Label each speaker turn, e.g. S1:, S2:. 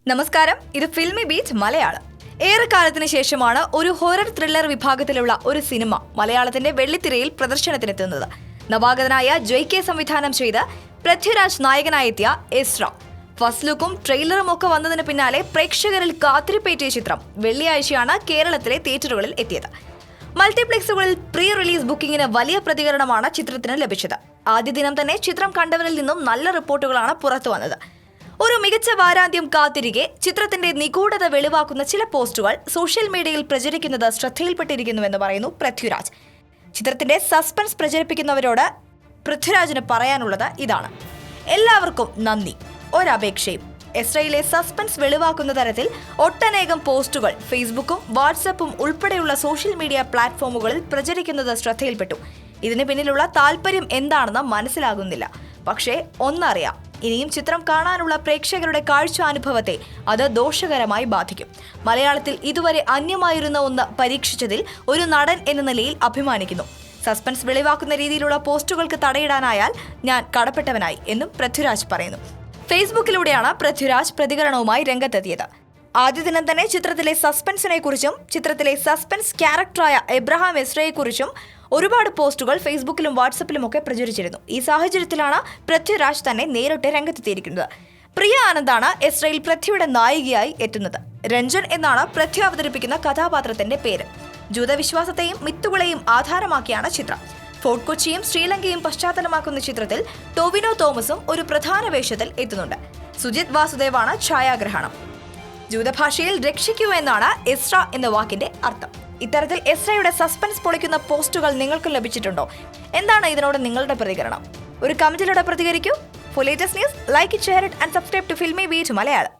S1: നമസ്കാരം, ഇത് filmy beat Malayalam. ഏറെക്കാലത്തിന് ശേഷമാണ് ഒരു ഹൊറർ ത്രില്ലർ വിഭാഗത്തിലുള്ള ഒരു സിനിമ മലയാളത്തിന്റെ വെള്ളിത്തിരയിൽ പ്രദർശനത്തിനെത്തുന്നത്. നവാഗതനായ JK സംവിധാനം ചെയ്ത് പൃഥ്വിരാജ് നായകനായെത്തിയ എസ്ര. ഫസ്റ്റ് ലുക്കും ട്രെയിലറും ഒക്കെ വന്നതിന് പിന്നാലെ പ്രേക്ഷകരിൽ കാത്തിരിപ്പേറ്റിയ ചിത്രം വെള്ളിയാഴ്ചയാണ് കേരളത്തിലെ തിയേറ്ററുകളിൽ എത്തിയത്. മൾട്ടിപ്ലക്സുകളിൽ പ്രീ റിലീസ് ബുക്കിംഗിന് വലിയ പ്രതികരണമാണ് ചിത്രത്തിന് ലഭിച്ചത്. ആദ്യ ദിനം തന്നെ ചിത്രം കണ്ടവരിൽ നിന്നും നല്ല റിപ്പോർട്ടുകളാണ് പുറത്തു വന്നത്. ഒരു മികച്ച വാരാന്ത്യം കാത്തിരിക്കെ ചിത്രത്തിന്റെ നിഗൂഢത വെളിവാക്കുന്ന ചില പോസ്റ്റുകൾ സോഷ്യൽ മീഡിയയിൽ പ്രചരിക്കുന്നത് ശ്രദ്ധയിൽപ്പെട്ടിരിക്കുന്നുവെന്ന് പറയുന്നു പൃഥ്വിരാജ്. ചിത്രത്തിന്റെ സസ്പെൻസ് പ്രചരിപ്പിക്കുന്നവരോട് പൃഥ്വിരാജിന് പറയാനുള്ളത് ഇതാണ്: എല്ലാവർക്കും നന്ദി, ഒരപേക്ഷയും. എസ്രയിലെ സസ്പെൻസ് വെളിവാക്കുന്ന തരത്തിൽ ഒട്ടനേകം പോസ്റ്റുകൾ ഫേസ്ബുക്കും വാട്സപ്പും ഉൾപ്പെടെയുള്ള സോഷ്യൽ മീഡിയ പ്ലാറ്റ്ഫോമുകളിൽ പ്രചരിക്കുന്നത് ശ്രദ്ധയിൽപ്പെട്ടു. ഇതിന് പിന്നിലുള്ള താല്പര്യം എന്താണെന്ന് മനസ്സിലാകുന്നില്ല. പക്ഷേ ഒന്നറിയാം, ഇനിയും ചിത്രം കാണാനുള്ള പ്രേക്ഷകരുടെ കാഴ്ചാനുഭവത്തെ അത് ദോഷകരമായി ബാധിക്കും. മലയാളത്തിൽ ഇതുവരെ അന്യമായിരുന്ന ഒന്ന് പരീക്ഷിച്ചതിൽ ഒരു നടൻ എന്ന നിലയിൽ അഭിമാനിക്കുന്നു. സസ്പെൻസ് വെളിവാക്കുന്ന രീതിയിലുള്ള പോസ്റ്റുകൾക്ക് തടയിടാനായാൽ ഞാൻ കടപ്പെട്ടവനായി എന്നും പൃഥ്വിരാജ് പറയുന്നു. ഫേസ്ബുക്കിലൂടെയാണ് പൃഥ്വിരാജ് പ്രതികരണവുമായി രംഗത്തെത്തിയത്. ആദ്യ ദിനം തന്നെ ചിത്രത്തിലെ സസ്പെൻസിനെ കുറിച്ചും ചിത്രത്തിലെ സസ്പെൻസ് ക്യാരക്ടറായ എബ്രഹാം എസ്രയെക്കുറിച്ചും ഒരുപാട് പോസ്റ്റുകൾ ഫേസ്ബുക്കിലും വാട്സപ്പിലും ഒക്കെ പ്രചരിച്ചിരുന്നു. ഈ സാഹചര്യത്തിലാണ് പൃഥ്വിരാജ് തന്നെ നേരിട്ട് രംഗത്തെത്തിയിരിക്കുന്നത്. പ്രിയ ആനന്ദാണ് എസ്രയിൽ പൃഥ്വിയുടെ നായികയായി എത്തുന്നത്. രഞ്ജൻ എന്നാണ് പൃഥ്വി അവതരിപ്പിക്കുന്ന കഥാപാത്രത്തിന്റെ പേര്. ജൂതവിശ്വാസത്തെയും മിത്തുകളെയും ആധാരമാക്കിയാണ് ചിത്രം. ഫോർട്ട് കൊച്ചിയും ശ്രീലങ്കയും പശ്ചാത്തലമാക്കുന്ന ചിത്രത്തിൽ ടൊവിനോ തോമസും ഒരു പ്രധാന വേഷത്തിൽ എത്തുന്നുണ്ട്. സുജിത് വാസുദേവാണ് ഛായാഗ്രഹണം. ജൂതഭാഷയിൽ രക്ഷിക്കൂ എന്നാണ് എസ്ര എന്ന വാക്കിന്റെ അർത്ഥം. ഇത്തരത്തിൽ എസ്രയുടെ സസ്പെൻസ് പൊളിക്കുന്ന പോസ്റ്റുകൾ നിങ്ങൾക്ക് ലഭിച്ചിട്ടുണ്ടോ? എന്താണ് ഇതിനോട് നിങ്ങളുടെ പ്രതികരണം? ഒരു കമന്റിലൂടെ പ്രതികരിക്കൂ. For latest news, like it, share it and subscribe to Filmibeat Malayalam.